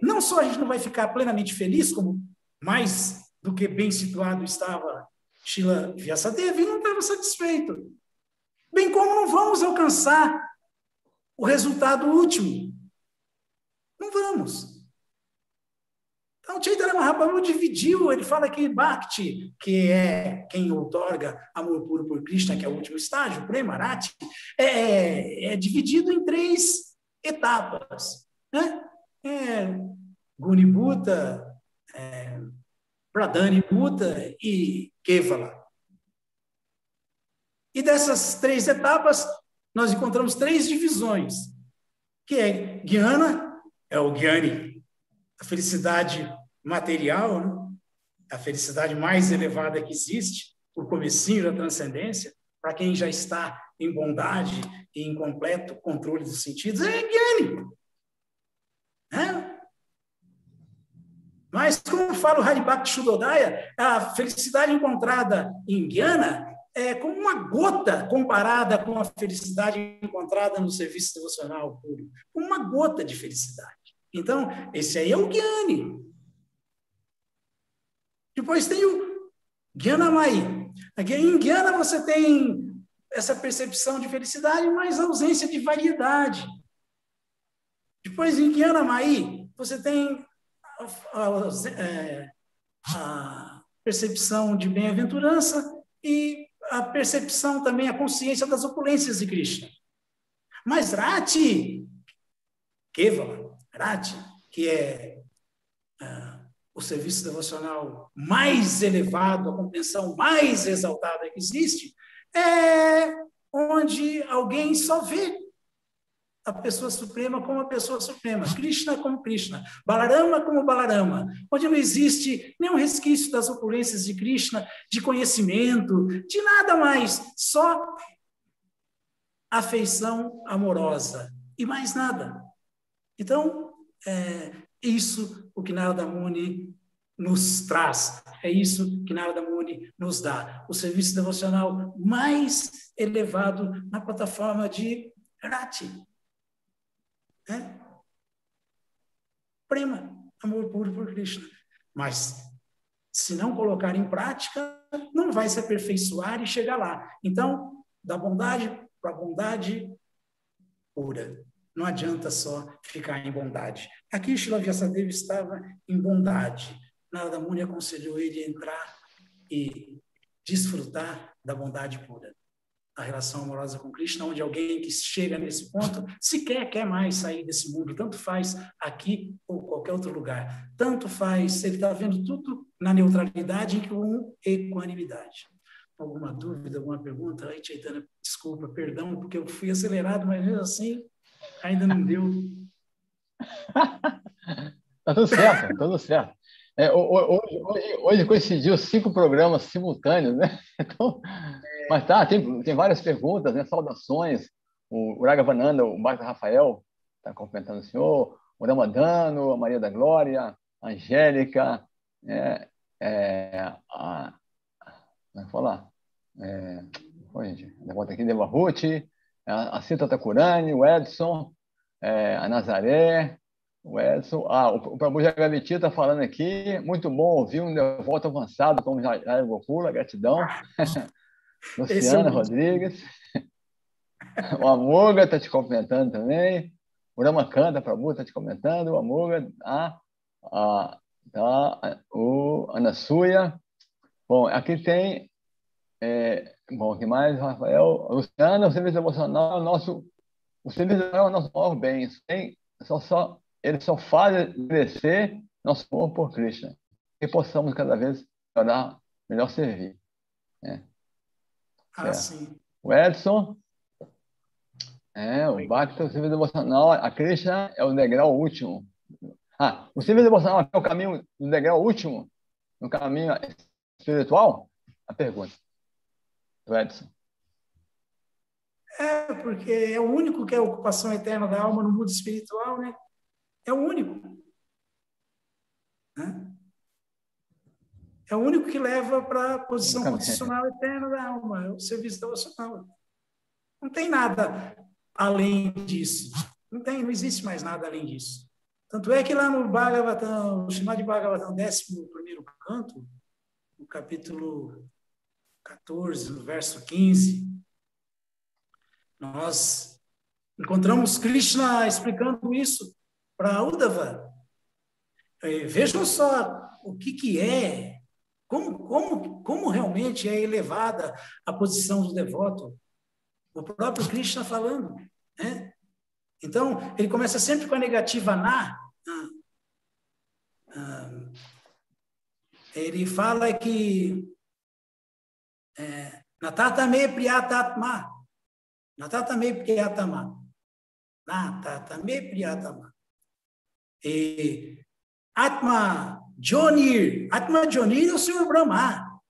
não só a gente não vai ficar plenamente feliz, como mais do que bem situado estava Srila Vyasadeva, e não estava satisfeito. Bem como não vamos alcançar o resultado último. Não vamos. Então, Chaitanya Mahaprabhu dividiu, ele fala que Bhakti, que é quem outorga amor puro por Krishna, que é o último estágio, Premarati, é dividido em 3 etapas. Né? Gunibhuta, Pradhanibhuta e Kevala. E dessas 3 etapas, nós encontramos 3 divisões, que é Jnana, é o Jnani, a felicidade material, né? A felicidade mais elevada que existe, o comecinho da transcendência, para quem já está em bondade e em completo controle dos sentidos, é Jnani. Mas, como fala o Haribhakti Shuddhodaya, a felicidade encontrada em Jnana é como uma gota comparada com a felicidade encontrada no serviço devocional puro. Uma gota de felicidade. Então, esse aí é o Jnani. Depois tem o Jnanamai. Em Jnana você tem essa percepção de felicidade, mas ausência de variedade. Depois, em Jnanamai, você tem a percepção de bem-aventurança e a percepção também, a consciência das opulências de Krishna. Mas Rati, Kevala, Rati, que é o serviço devocional mais elevado, a compreensão mais exaltada que existe, é onde alguém só vê a pessoa suprema como a pessoa suprema, Krishna como Krishna, Balarama como Balarama, onde não existe nenhum resquício das opulências de Krishna, de conhecimento, de nada mais, só afeição amorosa e mais nada. Então, isso o que Narada Muni nos traz, é isso que Narada Muni nos dá, o serviço devocional mais elevado na plataforma de Rati. Prema, amor puro por Krishna. Mas, se não colocar em prática, não vai se aperfeiçoar e chegar lá. Então, da bondade para a bondade pura. Não adianta só ficar em bondade. Aqui, Srila Vyasadeva estava em bondade. Narada Muni aconselhou ele a entrar e desfrutar da bondade pura. A relação amorosa com Krishna, onde alguém que chega nesse ponto sequer quer mais sair desse mundo, tanto faz aqui ou qualquer outro lugar. Tanto faz, ele está vendo tudo na neutralidade com equanimidade. Alguma dúvida, alguma pergunta? Ai, Chaitanya, desculpa, perdão, porque eu fui acelerado, mas mesmo assim ainda não deu. Está tudo certo, tudo certo. Hoje coincidiu 5 programas simultâneos, né? Então, mas tem várias perguntas, né? Saudações. O Raghavananda, o Bhakta Rafael, está cumprimentando o senhor, o Ramadano, a Maria da Glória, a Angélica, como é que falar? Gente, levanta aqui, Deva Ruth, a Cita Takurani, o Edson, a Nazaré, O Edson. O Prabhu Jagaviti está falando aqui. Muito bom ouvir um devoto avançado como Jaya Gokula. Gratidão. Esse é o Luciana Rodrigues. O Amoga está te cumprimentando também. O Ramakanta Prabhu está te comentando. O Amoga. O Anasuya. Bom, aqui tem. Bom, o que mais? Rafael. Luciana, o serviço devocional é o nosso. O serviço devocional é o nosso maior bem. Ele só faz crescer nosso amor por Krishna. Que possamos cada vez melhor servir. Né? Sim. O Edson. O Bhakti, o serviço devocional, a Krishna é o degrau último. O serviço devocional é o caminho do degrau último, no caminho espiritual? A pergunta do Edson. Porque é o único que é a ocupação eterna da alma no mundo espiritual, né? É o único. Né? É o único que leva para a posição condicional eterna da alma, é o serviço devocional. Não tem nada além disso. Não existe mais nada além disso. Tanto é que lá no Bhagavatam, no Srimad Bhagavatam, 11º canto, no capítulo 14, no verso 15, nós encontramos Krishna explicando isso para Uddhava. Vejam só o que é, como realmente é elevada a posição do devoto. O próprio Krishna falando, né? Então, ele começa sempre com a negativa na. Ele fala que Natatame Priyatatma. Natatame Priyatama. Natatame Priyatama. E Atma Jonir. Atma Jonir é o Senhor Brahma.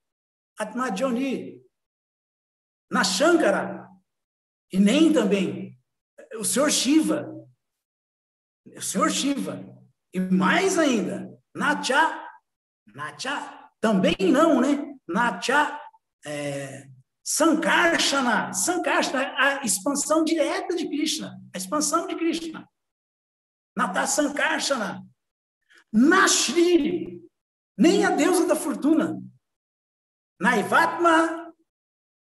Atma Jonir. Na Shankara. E nem também o Senhor Shiva. O Senhor Shiva. E mais ainda, Nacha, também não, né? Nacha, Sankarshana, a expansão direta de Krishna, a expansão de Krishna. Nata Sankarshana, Nashri, nem a deusa da fortuna. Naivatma,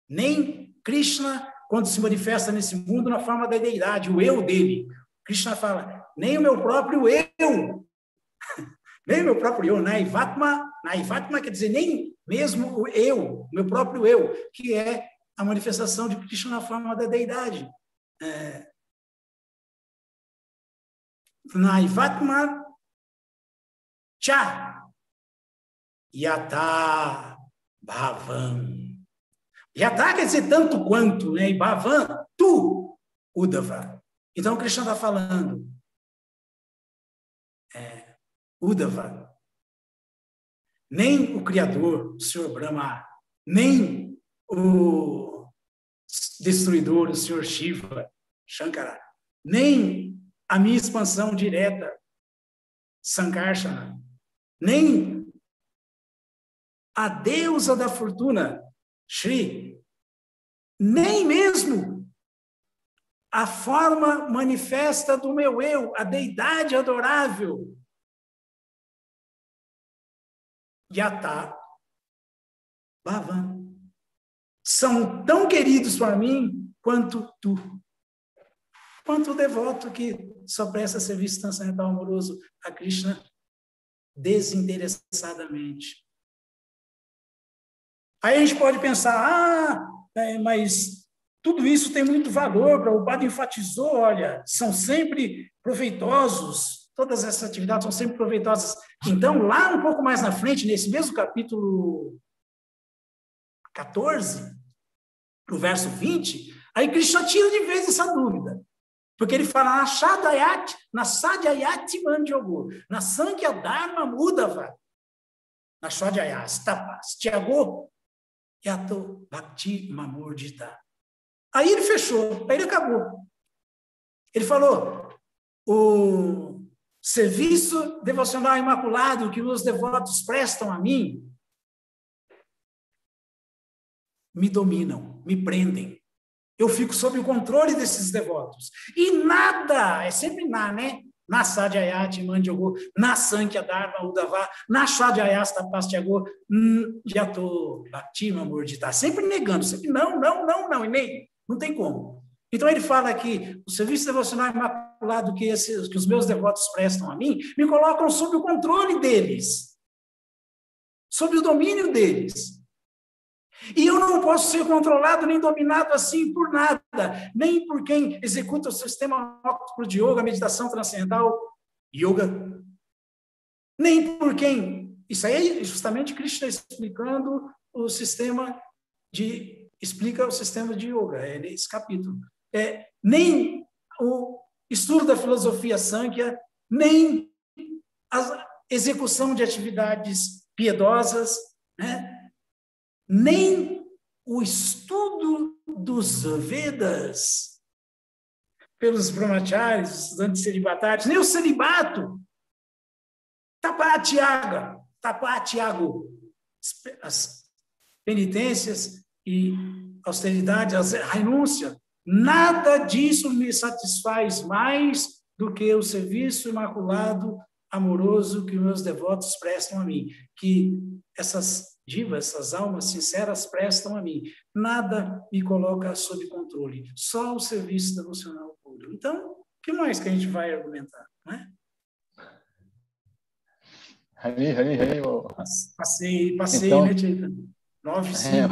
nem Krishna, quando se manifesta nesse mundo na forma da deidade, o eu dele. Krishna fala, nem o meu próprio eu, nem o meu próprio eu, Naivatma quer dizer nem mesmo o eu, meu próprio eu, que é a manifestação de Krishna na forma da deidade. Naivatma cha yata bhavam. Yata quer dizer tanto quanto, né? E bhavam, tu, Uddhava. Então, Krishna está falando, Uddhava, nem o Criador, o Senhor Brahma, nem o Destruidor, o Senhor Shiva, Shankara, nem a minha expansão direta, Sankarshana, nem a deusa da fortuna, Shri, nem mesmo a forma manifesta do meu eu, a deidade adorável, Yata Bhavan, são tão queridos para mim quanto tu. Quanto o devoto que só presta serviço transcendental amoroso a Krishna desinteressadamente. Aí a gente pode pensar, mas tudo isso tem muito valor, Prabhupada enfatizou, olha, são sempre proveitosos, todas essas atividades são sempre proveitosas. Então, lá um pouco mais na frente, nesse mesmo capítulo 14, no verso 20, aí Krishna tira de vez essa dúvida. Porque ele fala, na Sadhyayati Mandyogo, na Sankhya Dharma Uddhava, na Sadhyayati Tapas, Tiago, Yato Bhakti Mamurdita. Aí ele fechou, aí ele acabou. Ele falou, o serviço devocional imaculado que os devotos prestam a mim, me dominam, me prendem. Eu fico sob o controle desses devotos. E nada, é sempre nada, né? na Sadhyayati Mandyogo, na Sankhya Dharma Udava, na Shadhyayasta Pastyago, Yato Bhaktima Murdita, sempre negando, sempre não, e nem, não tem como. Então ele fala que o serviço devocional imaculado que os meus devotos prestam a mim, me colocam sob o controle deles, sob o domínio deles. E eu não posso ser controlado nem dominado assim por nada, nem por quem executa o sistema óptico de yoga, meditação transcendental, yoga, nem por quem. Isso aí é justamente Krishna explicando o sistema explica o sistema de yoga, é nesse capítulo. Nem o estudo da filosofia Sankhya, nem a execução de atividades piedosas, né? Nem o estudo dos Vedas pelos brahmacharis, os estudantes celibatários, nem o celibato, tapatyago, as penitências e austeridade, a renúncia, nada disso me satisfaz mais do que o serviço imaculado, amoroso que meus devotos prestam a mim, que essas divas, essas almas sinceras prestam a mim. Nada me coloca sob controle, só o serviço devocional puro. Então, o que mais que a gente vai argumentar, não é? Hari. Passei, então, né, Chaitanya? 9:05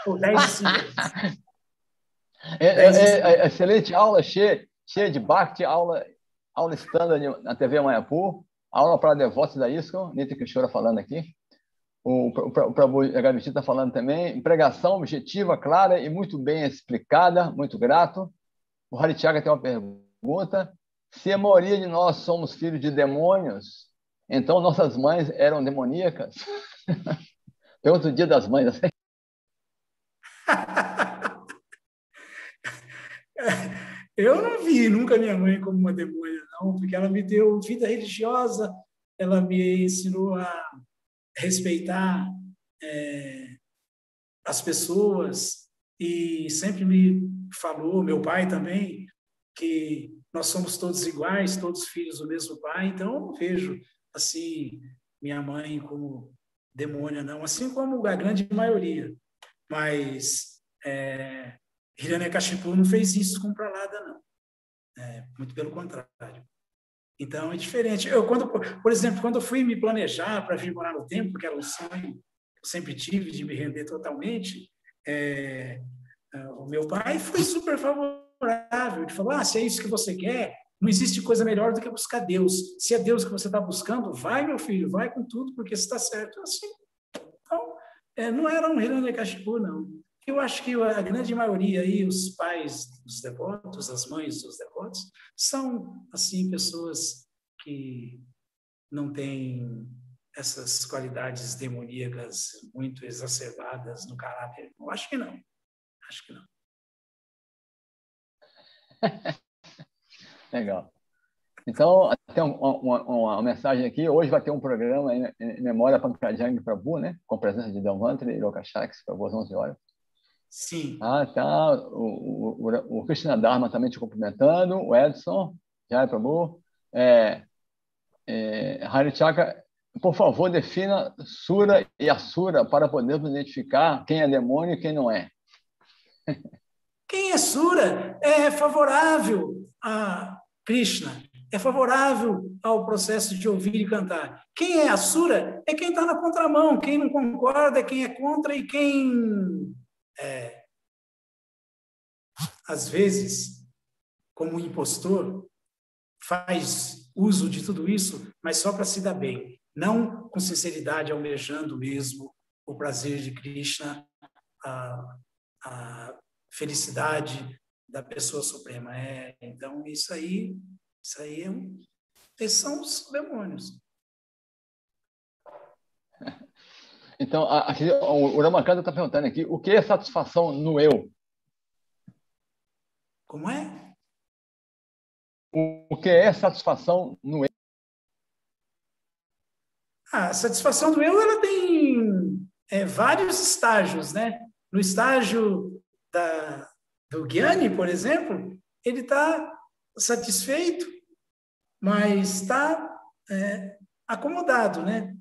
ou 10:05. Excelente aula, cheia de Bhakti, aula standard na TV Mayapur, aula para devotos da ISKCON, Nitya Kishora falando aqui. O Prabhu Agaviti está falando também. Pregação objetiva, clara e muito bem explicada. Muito grato. O Harityaga tem uma pergunta. Se a maioria de nós somos filhos de demônios, então nossas mães eram demoníacas? Pergunta do Dia das Mães. Assim. Eu não vi nunca minha mãe como uma demônia, não, porque ela me deu vida religiosa, ela me ensinou a respeitar as pessoas e sempre me falou, meu pai também, que nós somos todos iguais, todos filhos do mesmo pai, então eu não vejo assim minha mãe como demônia, não, assim como a grande maioria, mas Hiranyakashipu não fez isso com Pralada, não, muito pelo contrário. Então, é diferente. Por exemplo, quando eu fui me planejar para vir morar no templo, que era um sonho que eu sempre tive de me render totalmente, o meu pai foi super favorável. Ele falou, se é isso que você quer, não existe coisa melhor do que buscar Deus. Se é Deus que você está buscando, vai, meu filho, vai com tudo, porque você está certo. Assim, então, não era um Hiranyakashipu, não. Eu acho que a grande maioria aí, os pais dos devotos, as mães dos devotos, são, assim, pessoas que não têm essas qualidades demoníacas muito exacerbadas no caráter. Eu acho que não. Acho que não. Legal. Então, tem uma mensagem aqui. Hoje vai ter um programa em memória a Pankajang Prabhu, né? Com a presença de Dhanvantari e Lokashaks, Prabhu às 11 horas. Sim. Tá. O Krishna Dharma também te cumprimentando. O Edson, Jai Prabhu. Harityaga, por favor, defina Sura e Asura para podermos identificar quem é demônio e quem não é. Quem é Sura é favorável a Krishna, é favorável ao processo de ouvir e cantar. Quem é Asura é quem está na contramão, quem não concorda, é quem é contra e quem, às vezes, como impostor, faz uso de tudo isso, mas só para se dar bem, não com sinceridade, almejando mesmo o prazer de Krishna, a felicidade da pessoa suprema. Então, esses são os demônios. Então, aqui, o Ramakanta está perguntando aqui, o que é satisfação no eu? Como é? O que é satisfação no eu? A satisfação do eu, ela tem vários estágios, né? No estágio do Gyani, por exemplo, ele está satisfeito mas está acomodado, né?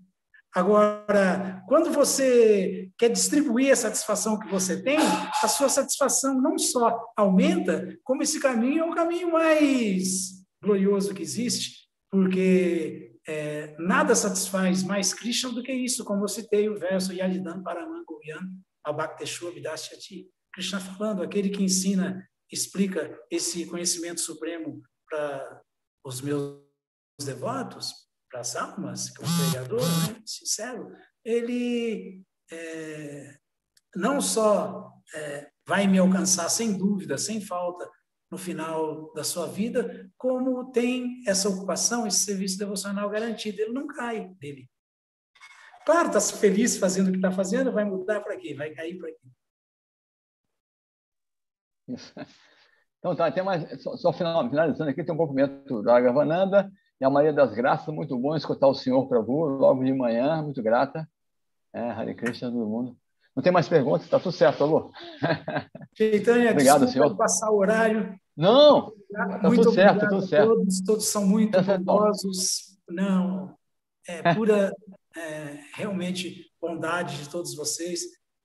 Agora, quando você quer distribuir a satisfação que você tem, a sua satisfação não só aumenta, como esse caminho é o caminho mais glorioso que existe, porque nada satisfaz mais Krishna do que isso, como eu citei o verso Yadidam Paramam Guryan Abhakteshua Vidasyati. Krishna falando, aquele que ensina, explica esse conhecimento supremo para os meus devotos, para as almas, que é um pregador, né, sincero, ele não só vai me alcançar sem dúvida, sem falta, no final da sua vida, como tem essa ocupação, esse serviço devocional garantido. Ele não cai dele. Claro, está feliz fazendo o que está fazendo, vai mudar para quê? Vai cair para quê? Isso. Então, tá, tem mais, só finalizando aqui, tem um cumprimento da Gavananda e a Maria das Graças, muito bom escutar o senhor Prabhu logo de manhã, muito grata. Hare Krishna, todo mundo. Não tem mais perguntas? Está tudo certo, alô? Chaitanya, obrigado, desculpa senhor. passar o horário. Não, está tudo certo, tudo certo. Todos são muito bondosos. Não, pura, realmente, bondade de todos vocês.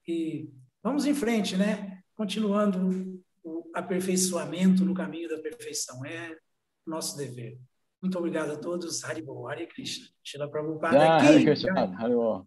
E vamos em frente, né? Continuando o aperfeiçoamento no caminho da perfeição. É nosso dever. Muito obrigado a todos. Haribol, Hare Krishna. Shila Prabhupada aqui. Hare Krishna, Haribol.